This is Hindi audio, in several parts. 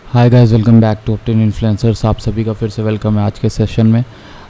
Hi guys, welcome back to Optain influencers. आप सभी का फिर से वेलकम है आज के सेशन में।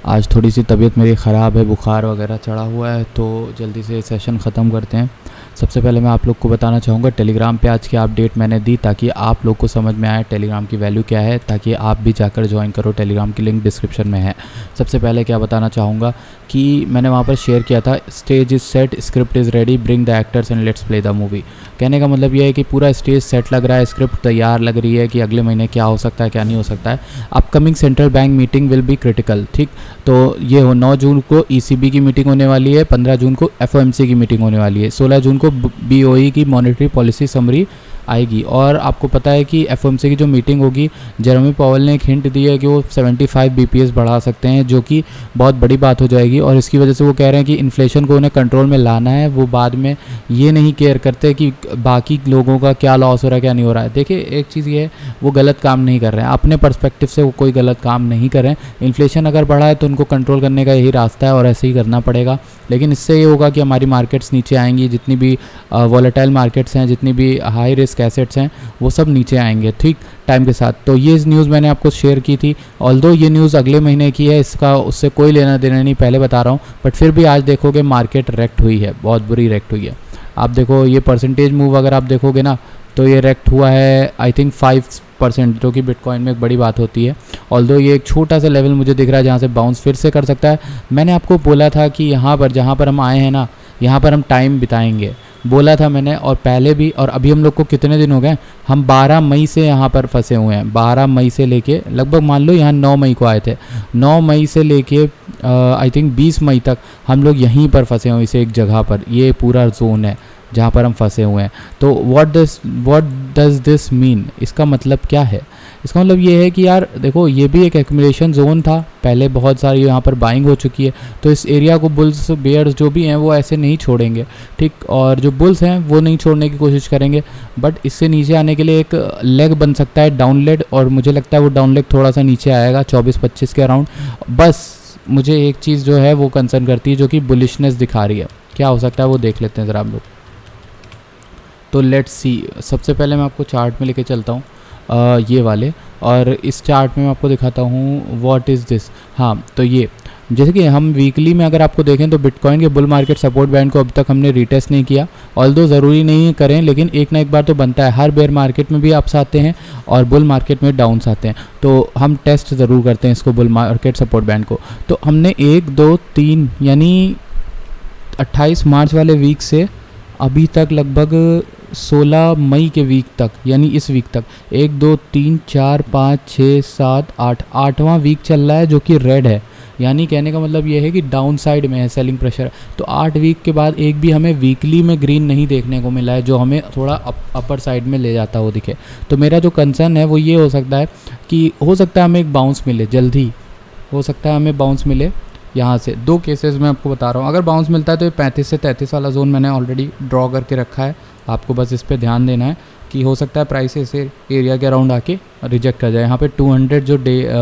आज थोड़ी सी तबीयत मेरी ख़राब है, बुखार वगैरह चढ़ा हुआ है, तो जल्दी से सेशन ख़त्म करते हैं। सबसे पहले मैं आप लोग को बताना चाहूँगा टेलीग्राम पे आज की अपडेट मैंने दी ताकि आप लोग को समझ में आए टेलीग्राम की वैल्यू क्या है, ताकि आप भी जाकर ज्वाइन करो। टेलीग्राम की लिंक डिस्क्रिप्शन में है। सबसे पहले क्या बताना चाहूँगा कि मैंने वहाँ पर शेयर किया था, stage is set, script is ready, bring the actors and let's play the movie. कहने का मतलब ये है कि पूरा स्टेज सेट लग रहा है, स्क्रिप्ट तैयार लग रही है कि अगले महीने क्या हो सकता है क्या नहीं हो सकता है। Upcoming central bank meeting will be critical. ठीक, तो ये 9 जून को ECB की मीटिंग होने वाली है, 15 जून को FOMC की मीटिंग होने वाली है, 16 जून को BOE की मॉनेटरी पॉलिसी समरी आएगी। और आपको पता है कि FOMC की जो मीटिंग होगी, जेरेमी पावेल ने एक हिंट दी है कि वो 75 BPS बढ़ा सकते हैं, जो कि बहुत बड़ी बात हो जाएगी। और इसकी वजह से वो कह रहे हैं कि इन्फ्लेशन को उन्हें कंट्रोल में लाना है। वो बाद में ये नहीं केयर करते कि बाकी लोगों का क्या लॉस हो रहा है क्या नहीं हो रहा है। देखिए, एक चीज़ ये है, वो गलत काम नहीं कर रहे हैं, अपने पर्सपेक्टिव से वो कोई गलत काम नहीं कर रहे हैं। इन्फ्लेशन अगर बढ़ा है तो उनको कंट्रोल करने का यही रास्ता है और ऐसे ही करना पड़ेगा। लेकिन इससे ये होगा कि हमारी मार्केट्स नीचे आएंगी, जितनी भी वॉलेटाइल मार्केट्स हैं, जितनी भी हाई रिस्क एसेट्स हैं, वो सब नीचे आएंगे ठीक टाइम के साथ। तो ये न्यूज़ मैंने आपको शेयर की थी। ऑल्दो ये न्यूज़ अगले महीने की है, इसका उससे कोई लेना देना नहीं, पहले बता रहा हूँ। बट फिर भी आज देखोगे मार्केट रेक्ट हुई है, बहुत बुरी रेक्ट हुई है। आप देखो ये परसेंटेज मूव अगर आप देखोगे ना, तो ये रेक्ट हुआ है आई थिंक 5%, जो कि बिटकॉइन में एक बड़ी बात होती है। ऑल्दो ये एक छोटा सा लेवल मुझे दिख रहा है जहाँ से बाउंस फिर से कर सकता है। मैंने आपको बोला था कि यहाँ पर जहाँ पर हम आए हैं ना, यहाँ पर हम टाइम बिताएंगे, बोला था मैंने। और पहले भी, और अभी हम लोग को कितने दिन हो गए, हम 12 मई से यहाँ पर फंसे हुए हैं। 12 मई से लेके लगभग मान लो यहाँ 9 मई को आए थे, 9 मई से लेके आई थिंक 20 मई तक हम लोग यहीं पर फंसे हुए, इसे एक जगह पर। ये पूरा जोन है जहाँ पर हम फंसे हुए हैं। तो व्हाट डज दिस मीन, इसका मतलब क्या है? इसका मतलब ये है कि यार देखो, ये भी एक एक्यूमुलेशन जोन था, पहले बहुत सारी यहाँ पर बाइंग हो चुकी है। तो इस एरिया को बुल्स बेयर्स जो भी हैं वो ऐसे नहीं छोड़ेंगे, ठीक। और जो बुल्स हैं वो नहीं छोड़ने की कोशिश करेंगे। बट इससे नीचे आने के लिए एक लेग बन सकता है, डाउन लेग, और मुझे लगता है वो डाउन लेग थोड़ा सा नीचे आएगा 24-25 के अराउंड। बस मुझे एक चीज़ जो है वो कंसर्न करती है, जो कि बुलिशनेस दिखा रही है। क्या हो सकता है वो देख लेते हैं ज़रा हम लोग। तो लेट्स सी, सबसे पहले मैं आपको चार्ट में लेके चलता हूँ, ये वाले। और इस चार्ट में मैं आपको दिखाता हूँ व्हाट इज़ दिस। हाँ, तो ये जैसे कि हम वीकली में अगर आपको देखें तो बिटकॉइन के बुल मार्केट सपोर्ट बैंड को अब तक हमने रीटेस्ट नहीं किया। ऑल्दो ज़रूरी नहीं करें, लेकिन एक ना एक बार तो बनता है। हर बेयर मार्केट में भी अप्स आते हैं और बुल मार्केट में डाउन्स आते हैं, तो हम टेस्ट ज़रूर करते हैं इसको, बुल मार्केट सपोर्ट बैंड को। तो हमने 1, 2, 3 यानी 28 मार्च वाले वीक से अभी तक लगभग 16 मई के वीक तक, यानी इस वीक तक 1, 2, 3, 4, 5, 6, 7, 8, 8वां वीक चल रहा है, जो कि रेड है। यानी कहने का मतलब ये है कि डाउन साइड में है, सेलिंग प्रेशर। तो 8 वीक के बाद एक भी हमें वीकली में ग्रीन नहीं देखने को मिला है, जो हमें थोड़ा अपर साइड में ले जाता हो दिखे। तो मेरा जो कंसर्न है वो ये हो सकता है कि हो सकता है हमें एक बाउंस मिले, जल्दी हो सकता है हमें बाउंस मिले यहाँ से। 2 केसेस मैं आपको बता रहा हूँ। अगर बाउंस मिलता है तो ये 35 से 33 वाला जोन मैंने ऑलरेडी ड्रॉ करके रखा है, आपको बस इस पे ध्यान देना है कि हो सकता है प्राइस ऐसे एरिया के अराउंड आके रिजेक्ट कर जाए। यहाँ पे 200 जो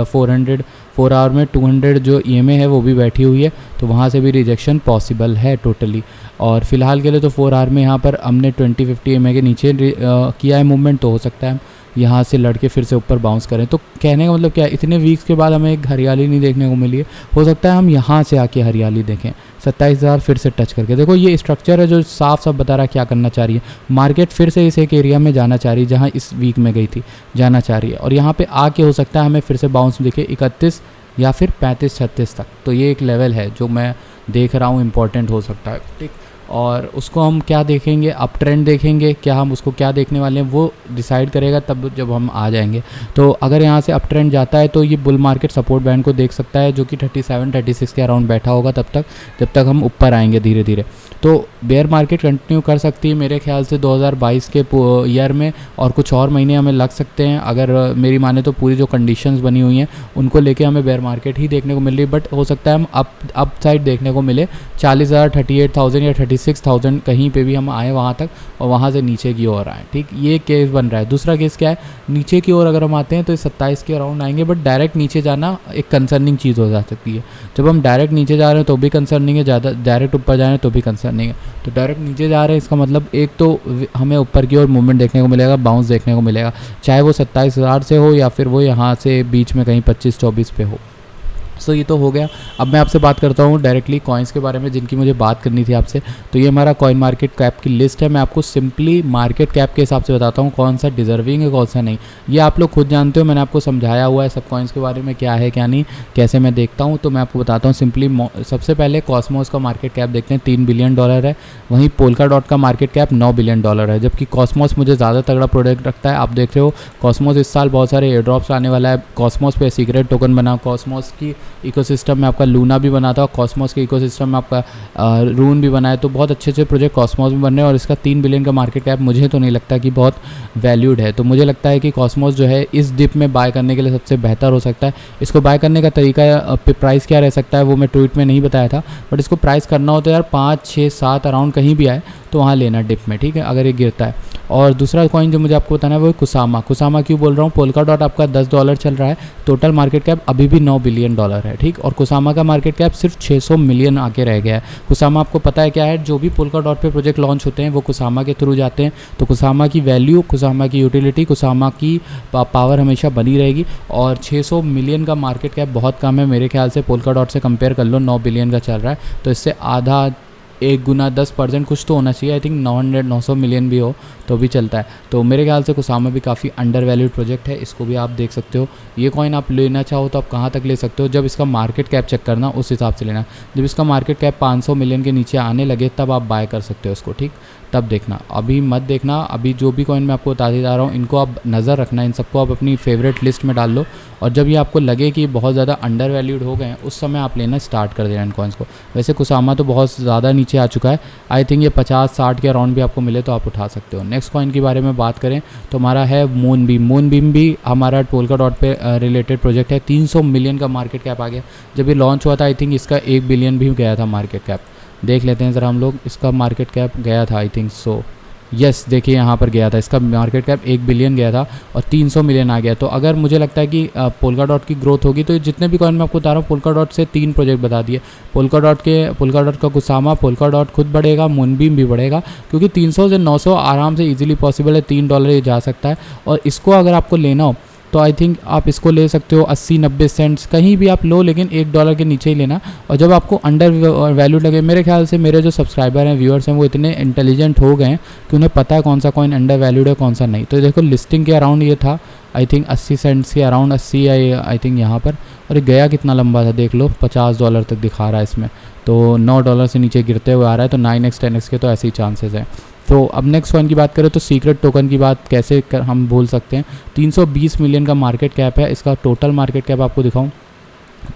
4 आवर में 200 जो EMA है वो भी बैठी हुई है, तो वहाँ से भी रिजेक्शन पॉसिबल है टोटली। और फिलहाल के लिए तो 4 आवर में यहाँ पर हमने 20-50 EMA के नीचे किया है मूवमेंट, तो हो सकता है यहाँ से लड़के फिर से ऊपर बाउंस करें। तो कहने का मतलब क्या है, इतने वीक्स के बाद हमें एक हरियाली नहीं देखने को मिली है, हो सकता है हम यहाँ से आके हरियाली देखें 27,000 फिर से टच करके। देखो ये स्ट्रक्चर है जो साफ साफ बता रहा है क्या करना चाह रही है मार्केट। फिर से इस एक एरिया में जाना चाह रही है जहाँ इस वीक में गई थी, जाना चाह रही है। और यहाँ पे आके हो सकता है हमें फिर से बाउंस दिखे 31 या फिर 35-36 तक। तो ये एक लेवल है जो मैं देख रहा हूँ इम्पॉर्टेंट हो सकता है, ठीक। और उसको हम क्या देखेंगे, अप ट्रेंड देखेंगे क्या, हम उसको क्या देखने वाले हैं वो डिसाइड करेगा तब जब हम आ जाएंगे। तो अगर यहाँ से अप ट्रेंड जाता है तो ये बुल मार्केट सपोर्ट बैंड को देख सकता है, जो कि 37-36 के अराउंड बैठा होगा तब तक, जब तक हम ऊपर आएंगे धीरे धीरे। तो बेयर मार्केट कंटिन्यू कर सकती है मेरे ख्याल से 2022 के ईयर में, और कुछ और महीने हमें लग सकते हैं अगर मेरी माने तो। पूरी जो कंडीशंस बनी हुई हैं उनको लेके हमें बेयर मार्केट ही देखने को मिल रही है। बट हो सकता है हम अप साइड देखने को मिले 40,000, 38,000 या 36,000 36,000 कहीं पे भी हम आए वहाँ तक और वहाँ से नीचे की ओर आए, ठीक। ये केस बन रहा है। दूसरा केस क्या है, नीचे की ओर अगर हम आते हैं तो 27 के अराउंड आएंगे, बट डायरेक्ट नीचे जाना एक कंसर्निंग चीज़ हो जा सकती है। जब हम डायरेक्ट नीचे जा रहे हैं तो भी कंसर्निंग है, ज़्यादा डायरेक्ट ऊपर जा रहे हैं तो भी कंसर्निंग है। तो डायरेक्ट नीचे जा रहे हैं इसका मतलब एक तो हमें ऊपर की ओर मूवमेंट देखने को मिलेगा, बाउंस देखने को मिलेगा, चाहे वो 27,000 से हो या फिर वो यहाँ से बीच में कहीं 25-24 पे हो। सो ये तो हो गया। अब मैं आपसे बात करता हूँ डायरेक्टली कॉइन्स के बारे में जिनकी मुझे बात करनी थी आपसे। तो ये हमारा कॉइन मार्केट कैप की लिस्ट है। मैं आपको सिंपली मार्केट कैप के हिसाब से बताता हूँ कौन सा डिजर्विंग है कौन सा नहीं। ये आप लोग खुद जानते हो, मैंने आपको समझाया हुआ है सब कॉइन्स के बारे में, क्या है क्या नहीं, कैसे मैं देखता हूँ। तो मैं आपको बताता हूँ सिंपली। सबसे पहले कॉस्मोस का मार्केट कैप देखते हैं, $3 बिलियन है। वहीं पोल्का डॉट का मार्केट कैप $9 बिलियन है, जबकि कॉस्मोस मुझे ज़्यादा तगड़ा प्रोडक्ट रखता है। आप देख रहे हो कॉस्मोस इस साल बहुत सारे एयर ड्रॉप्स आने वाला है। कॉस्मोस पे सीक्रेट टोकन बना, कॉस्मोस की इकोसिस्टम में आपका लूना भी बना था, कॉस्मोस के इकोसिस्टम में आपका रून भी बना है। तो बहुत अच्छे अच्छे प्रोजेक्ट कॉस्मोस में बन रहे हैं और इसका $3 बिलियन का मार्केट कैप मुझे तो नहीं लगता कि बहुत वैल्यूड है। तो मुझे लगता है कि कॉस्मोस जो है इस डिप में बाय करने के लिए सबसे बेहतर हो सकता है। इसको बाय करने का तरीका, प्राइस क्या रह सकता है वो मैं ट्वीट में नहीं बताया था, बट इसको प्राइस करना हो तो यार 5, 6, 7 अराउंड कहीं भी आए तो वहाँ लेना डिप में, ठीक है, अगर ये गिरता है। और दूसरा कॉइन जो मुझे आपको बताना है वो है कुसामा। कुसामा क्यों बोल रहा हूँ, पोल्का डॉट आपका $10 चल रहा है, टोटल मार्केट कैप अभी भी $9 बिलियन है, ठीक। और कुसामा का मार्केट कैप सिर्फ 600 मिलियन आके रह गया है। कुसामा आपको पता है क्या है, जो भी पोल्का डॉट पे प्रोजेक्ट लॉन्च होते हैं वो कुसामा के थ्रू जाते हैं। तो कुसामा की वैल्यू, कुसामा की यूटिलिटी, कुसामा की पावर हमेशा बनी रहेगी। और 600 मिलियन का मार्केट कैप बहुत कम है मेरे ख्याल से। पोल्का डॉट से कंपेयर कर लो, 9 बिलियन का चल रहा है, तो इससे आधा, 1 गुना 10% कुछ तो होना चाहिए। आई थिंक 900 मिलियन भी हो तो भी चलता है। तो मेरे ख्याल से कुसामा भी काफ़ी अंडर वैल्यूड प्रोजेक्ट है, इसको भी आप देख सकते हो। ये कॉइन आप लेना चाहो तो आप कहाँ तक ले सकते हो, जब इसका मार्केट कैप चेक करना, उस हिसाब से लेना। जब इसका मार्केट कैप 500 मिलियन के नीचे आने लगे तब आप बाय कर सकते हो इसको, ठीक, तब देखना, अभी मत देखना। अभी जो भी कॉइन मैं आपको बताते जा रहा हूँ इनको आप नज़र रखना, इन सबको आप अपनी फेवरेट लिस्ट में डाल लो, और जब ये आपको लगे कि बहुत ज़्यादा अंडर वैल्यूड हो गए हैं उस समय आप लेना स्टार्ट कर देना इन कॉइन्स को। वैसे कुसामा तो बहुत ज़्यादा नीचे आ चुका है, आई थिंक ये 50-60 के अराउंड भी आपको मिले तो आप उठा सकते हो। नेक्स्ट कॉइन के बारे में बात करें तो हमारा है मूनबीम। मूनबीम भी हमारा पोल्का डॉट पे रिलेटेड प्रोजेक्ट है। 300 मिलियन का मार्केट कैप आ गया। जब ये लॉन्च हुआ था आई थिंक इसका 1 बिलियन भी गया था मार्केट कैप। देख लेते हैं ज़रा हम लोग, इसका मार्केट कैप गया था आई थिंक सो, यस देखिए यहाँ पर गया था, इसका मार्केट कैप 1 बिलियन गया था और 300 मिलियन आ गया। तो अगर मुझे लगता है कि पोल्का डॉट की ग्रोथ होगी तो जितने भी कॉइन मैं आपको बता रहा हूँ, पोल्का डॉट से 3 प्रोजेक्ट बता दिए। पोल्का डॉट का कुसामा, पोल्का डॉट खुद बढ़ेगा, मूनबीम भी बढ़ेगा, क्योंकि 300 से 900 आराम से इजीली पॉसिबल है, $3 ये जा सकता है। और इसको अगर आपको लेना हो तो आई थिंक आप इसको ले सकते हो 80-90 सेंट्स कहीं भी आप लो, लेकिन $1 के नीचे ही लेना। और जब आपको अंडर वैल्यू लगे, मेरे ख्याल से मेरे जो सब्सक्राइबर हैं, व्यूअर्स हैं, वो इतने इंटेलिजेंट हो गए हैं कि उन्हें पता है कौन सा कॉइन अंडर वैल्यूड है कौन सा नहीं। तो देखो लिस्टिंग के अराउंड ये था आई थिंक 80 सेंट्स के अराउंड, 80 आई थिंक यहाँ पर, और गया कितना लंबा था देख लो, $50 तक दिखा रहा है इसमें। तो $9 से नीचे गिरते हुए आ रहा है, तो 9x 10x के तो ऐसे ही चांसेस हैं। तो अब नेक्स्ट कॉइन की बात करें तो सीक्रेट टोकन की बात कैसे हम भूल सकते हैं। 320 मिलियन का मार्केट कैप है, इसका टोटल मार्केट कैप आपको दिखाऊं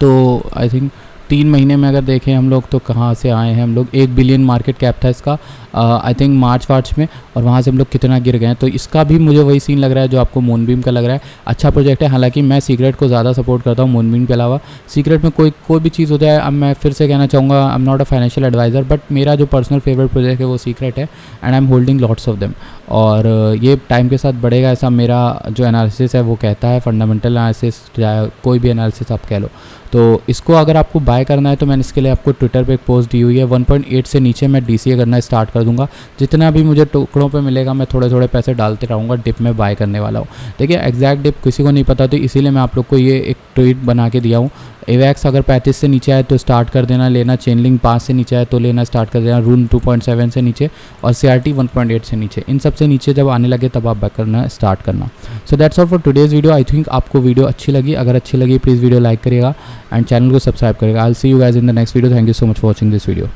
तो आई थिंक 3 महीने में अगर देखें हम लोग तो कहाँ से आए हैं हम लोग, 1 बिलियन मार्केट कैप था इसका आई थिंक मार्च में, और वहाँ से हम लोग कितना गिर गए हैं। तो इसका भी मुझे वही सीन लग रहा है जो आपको मूनबीम का लग रहा है। अच्छा प्रोजेक्ट है, हालांकि मैं सीक्रेट को ज़्यादा सपोर्ट करता हूँ मूनबीम के अलावा। सीक्रेट में कोई भी चीज़ हो जाए, अब मैं फिर से कहना चाहूँगा I am not a financial advisor, but मेरा जो पर्सनल फेवरेट प्रोजेक्ट है वो सीक्रेट है, and I am holding lots of them. और ये टाइम के साथ बढ़ेगा, ऐसा मेरा जो एनालिसिस है वो कहता है, फंडामेंटल एनालिसिस या कोई भी एनालिसिस आप कह लो। तो इसको अगर आपको बाय करना है तो मैंने इसके लिए आपको ट्विटर पे एक पोस्ट दी हुई है। 1.8 से नीचे मैं DCA करना स्टार्ट कर दूंगा। जितना भी मुझे टुकड़ों पे मिलेगा मैं थोड़े थोड़े पैसे डालते रहूँगा, डिप में बाय करने वाला हूँ। देखिए एग्जैक्ट डिप किसी को नहीं पता, तो इसीलिए मैं आप लोग को ये एक ट्वीट बना के दिया हूँ। AVAX अगर 35 से नीचे आए तो स्टार्ट कर देना लेना, चेनलिंग 5 से नीचे आए तो लेना स्टार्ट कर देना, रून 2.7 से नीचे, और CRT 1.8 से नीचे, इन सब से नीचे जब आने लगे तब आप बाय करना स्टार्ट करना। So that's all for today's video. I think आपको वीडियो अच्छी लगी, अगर अच्छी लगी प्लीज़ वीडियो लाइक करिएगा एंड चैनल को सब्सक्राइब करिएगा। I will see you guys in the next video. Thank you so much for watching this video.